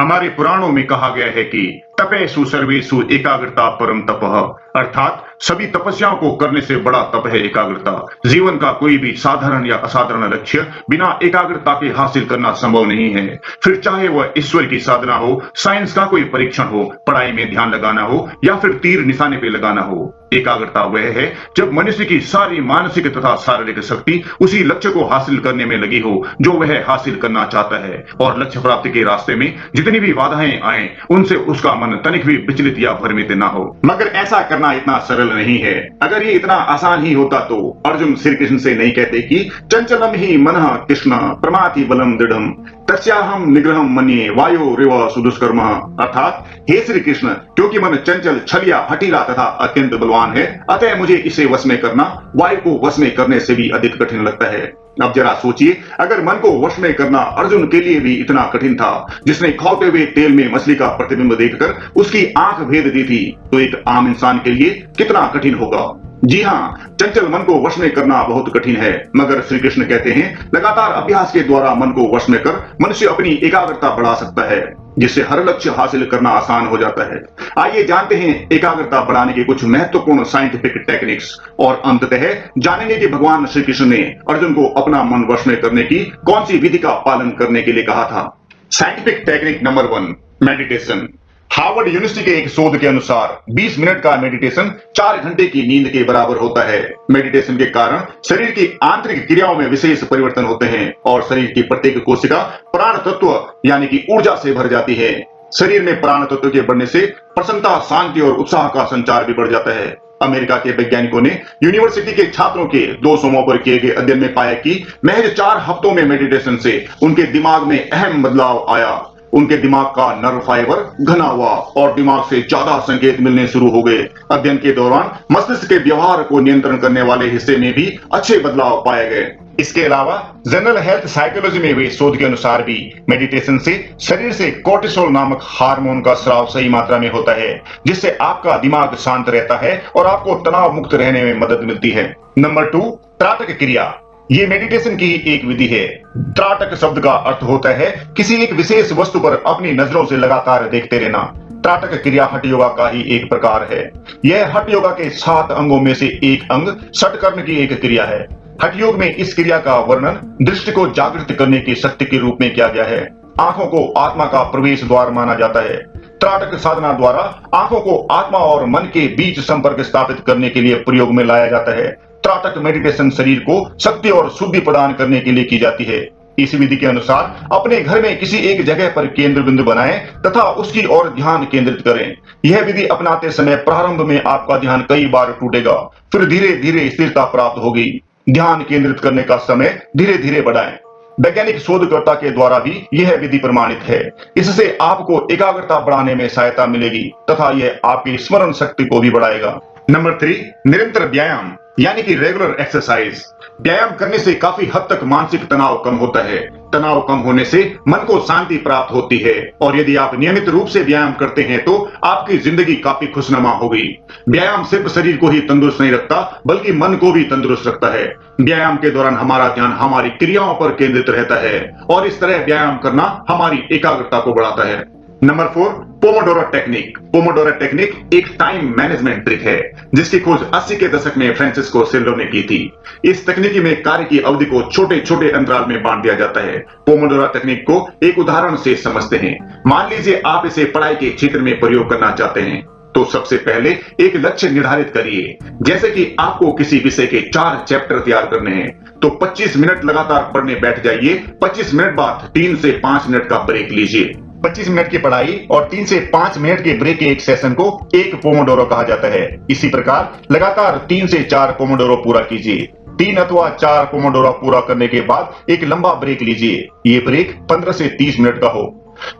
हमारे पुराणों में कहा गया है कि तपेषु सर्वेषु एकाग्रता परम तपः, अर्थात सभी तपस्याओं को करने से बड़ा तप है एकाग्रता। जीवन का कोई भी साधारण या असाधारण लक्ष्य बिना एकाग्रता के हासिल करना संभव नहीं है। फिर चाहे वह ईश्वर की साधना हो, साइंस का कोई परीक्षण हो, पढ़ाई में ध्यान लगाना हो या फिर तीर निशाने पे लगाना हो। एकाग्रता वह है जब मनुष्य की सारी मानसिक तथा शारीरिक शक्ति उसी लक्ष्य को हासिल करने में लगी हो जो वह हासिल करना चाहता है, और लक्ष्य प्राप्ति के रास्ते में जितनी भी बाधाएं आए उनसे उसका मन तनिक भी विचलित या भ्रमित ना हो। मगर ऐसा करना इतना सरल नहीं है। अगर ये इतना आसान ही होता तो अर्जुन श्री कृष्ण से नहीं कहते कि चंचलम ही मनः कृष्ण प्रमाथि बलम दृढ़म तस्याहम निग्रहम मन्ये वायो रेव सुदुष्कर्म, अर्थात हे श्री कृष्ण, क्योंकि मन चंचल, छलिया, हठीला तथा अत्यंत बलवान है, अतः मुझे इसे वश में करना वायु को वश में करने से भी अधिक कठिन लगता है। अब जरा सोचिए, अगर मन को वश में करना अर्जुन के लिए भी इतना कठिन था, जिसने खौलते हुए तेल में मछली का प्रतिबिंब देखकर उसकी आंख भेद दी थी, तो एक आम इंसान के लिए कितना कठिन होगा। जी हाँ, चंचल मन को वश में करना बहुत कठिन है, मगर श्री कृष्ण कहते हैं लगातार अभ्यास के द्वारा मन को वश में कर मनुष्य अपनी एकाग्रता बढ़ा सकता है, जिससे हर लक्ष्य हासिल करना आसान हो जाता है। आइए जानते हैं एकाग्रता बढ़ाने के कुछ महत्वपूर्ण साइंटिफिक टेक्निक्स, और अंततः जानेंगे कि भगवान श्री कृष्ण ने अर्जुन को अपना मन वश में करने की कौन सी विधि का पालन करने के लिए कहा था। Scientific technique number 1, meditation. Harvard university के एक शोध के अनुसार 20 मिनट का मेडिटेशन 4 घंटे की नींद के बराबर होता है। मेडिटेशन के कारण शरीर की आंतरिक क्रियाओं में विशेष परिवर्तन होते हैं और शरीर की प्रत्येक कोशिका प्राण तत्व यानी कि ऊर्जा से भर जाती है। शरीर में प्राण तत्व के बढ़ने से प्रसन्नता, शांति और उत्साह का संचार भी बढ़ जाता है। अमेरिका के वैज्ञानिकों ने यूनिवर्सिटी के छात्रों के 2 सोमों पर किए गए अध्ययन में पाया कि महज 4 हफ्तों में मेडिटेशन से उनके दिमाग में अहम बदलाव आया। उनके दिमाग का नर्व फाइबर घना हुआ और दिमाग से ज्यादा संकेत मिलने शुरू हो गए। अध्ययन के दौरान मस्तिष्क के व्यवहार को नियंत्रण करने वाले हिस्से में भी अच्छे बदलाव पाए गए। इसके अलावा जनरल हेल्थ साइकोलॉजी में हुए शोध के अनुसार भी मेडिटेशन से शरीर से कोर्टिसोल नामक हार्मोन का स्राव सही मात्रा में होता है, जिससे आपका दिमाग शांत रहता है और आपको तनाव मुक्त रहने में मदद मिलती है। नंबर 2, त्राटक क्रिया। ये मेडिटेशन की ही एक विधि है। त्राटक शब्द का अर्थ होता है किसी एक विशेष वस्तु पर अपनी नजरों से लगातार देखते रहना। त्राटक क्रिया हठ योगा का ही एक प्रकार है। यह हठ योगा के 7 अंगों में से एक अंग षटकर्म की एक क्रिया है। हठ योग में इस क्रिया का वर्णन दृष्टि को जागृत करने की शक्ति के रूप में किया गया है। आंखों को आत्मा का प्रवेश द्वार माना जाता है। त्राटक साधना द्वारा आंखों को आत्मा और मन के बीच संपर्क स्थापित करने के लिए प्रयोग में लाया जाता है। त्राटक मेडिटेशन शरीर को शक्ति और शुद्धि प्रदान करने के लिए की जाती है। इस विधि के अनुसार अपने घर में किसी एक जगह पर केंद्र बिंदु बनाएं तथा उसकी ओर ध्यान केंद्रित करें। यह विधि अपनाते समय प्रारंभ में आपका ध्यान कई बार टूटेगा, फिर धीरे धीरे स्थिरता प्राप्त होगी। ध्यान केंद्रित करने का समय धीरे धीरे बढ़ाएं। वैज्ञानिक शोधकर्ता के द्वारा भी यह विधि प्रमाणित है। इससे आपको एकाग्रता बढ़ाने में सहायता मिलेगी तथा यह आपकी स्मरण शक्ति को भी बढ़ाएगा। नंबर 3, निरंतर व्यायाम यानी कि रेगुलर एक्सरसाइज। व्यायाम करने से काफी हद तक मानसिक तनाव कम होता है। तनाव कम होने से मन को शांति प्राप्त होती है, और यदि आप नियमित रूप से व्यायाम करते हैं तो आपकी जिंदगी काफी खुशनुमा होगी। व्यायाम सिर्फ शरीर को ही तंदुरुस्त नहीं रखता, बल्कि मन को भी तंदुरुस्त रखता है। व्यायाम के दौरान हमारा ध्यान हमारी क्रियाओं पर केंद्रित रहता है, और इस तरह व्यायाम करना हमारी एकाग्रता को बढ़ाता है। Number 4, Pomodoro technique. Pomodoro technique एक टाइम मैनेजमेंट ट्रिक है, जिसकी खोज 80 के दशक में फ्रांसिस्को सेल्रो ने की थी। इस तकनीकी में कार्य की अवधि को छोटे छोटे अंतराल में बांट दिया जाता है। पोमोडोरो टेक्निक को एक उदाहरण से समझते हैं। मान लीजिए आप इसे पढ़ाई के क्षेत्र में प्रयोग करना चाहते हैं, तो सबसे पहले एक लक्ष्य निर्धारित करिए। जैसे कि आपको किसी विषय के 4 चैप्टर तैयार करने हैं, तो 25 मिनट लगातार पढ़ने बैठ जाइए। 25 मिनट बाद 3 से 5 मिनट का ब्रेक लीजिए। 25 मिनट की पढ़ाई और 3 से 5 मिनट के ब्रेक के एक सेशन को एक पोमोडोरो कहा जाता है। इसी प्रकार लगातार 3 से 4 पोमोडोरो पूरा कीजिए। 3 अथवा 4 पोमोडोरो पूरा करने के बाद एक लंबा ब्रेक लीजिए। ये ब्रेक 15 से 30 मिनट का हो।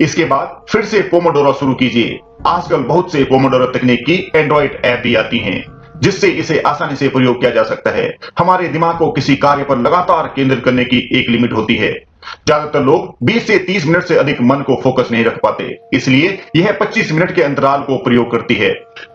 इसके बाद फिर से पोमोडोरो शुरू कीजिए। आजकल बहुत से पोमोडोरो तकनीक की एंड्रॉइड ऐप भी आती हैं, जिससे इसे आसानी से प्रयोग किया जा सकता है। हमारे दिमाग को किसी कार्य पर लगातार केंद्रित करने की एक लिमिट होती है। ज्यादातर लोग 20 से 30 मिनट से अधिक मन को फोकस नहीं रख पाते, इसलिए यह 25 मिनट के अंतराल को प्रयोग करती है।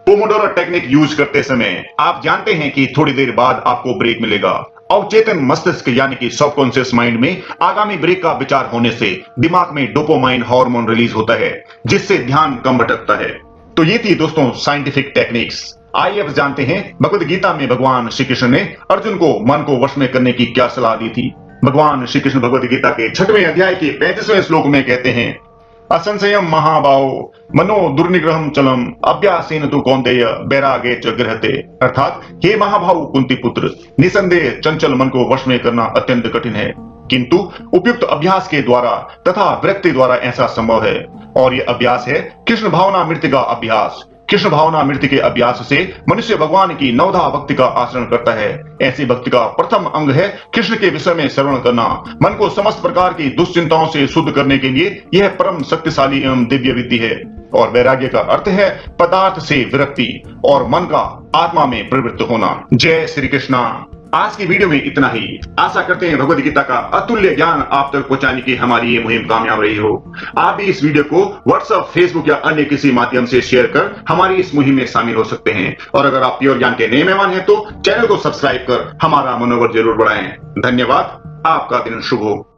पोमोडोरो टेक्निक यूज करते समय आप जानते हैं कि थोड़ी देर बाद आपको ब्रेक मिलेगा। अवचेतन मस्तिष्क यानी कि सबकॉन्शियस माइंड में आगामी ब्रेक का विचार होने से दिमाग में डोपामाइन हार्मोन रिलीज होता है, जिससे ध्यान कम भटकता है। तो ये थी दोस्तों साइंटिफिक टेक्निक्स। आइए अब जानते हैं भगवद गीता में भगवान श्री कृष्ण ने अर्जुन को मन को वश में करने की क्या सलाह दी थी। भगवान श्री कृष्ण भगवद गीता के 6वें अध्याय के 35वें श्लोक में कहते हैं, असंशयम महाबाहो मनो दुर्निग्रहम चलम अभ्यासेन तु कौन्तेय वैरागे च गृह्यते। अर्थात हे महाभाव कुंती पुत्र, निसंदेह चंचल मन को वश में करना अत्यंत कठिन है, किंतु उपयुक्त अभ्यास के द्वारा तथा वृत्ति द्वारा ऐसा संभव है। और यह अभ्यास है कृष्ण भावना मृत्यु का अभ्यास। कृष्ण भावना मृत्यु के अभ्यास से मनुष्य भगवान की नवधा भक्ति का आचरण करता है। ऐसी भक्ति का प्रथम अंग है कृष्ण के विषय में श्रवण करना। मन को समस्त प्रकार की दुश्चिंताओं से शुद्ध करने के लिए यह परम शक्तिशाली एवं दिव्य विधि है। और वैराग्य का अर्थ है पदार्थ से विरक्ति और मन का आत्मा में प्रवृत्त होना। जय श्री कृष्णा। आज की वीडियो में इतना ही। आशा करते हैं भगवद गीता का अतुल्य ज्ञान आप तक पहुंचाने की हमारी ये मुहिम कामयाब रही हो। आप भी इस वीडियो को व्हाट्सएप, फेसबुक या अन्य किसी माध्यम से शेयर कर हमारी इस मुहिम में शामिल हो सकते हैं। और अगर आप प्योर ज्ञान के नए मेहमान हैं तो चैनल को सब्सक्राइब कर हमारा मनोबल जरूर बढ़ाएं। धन्यवाद। आपका दिन शुभ हो।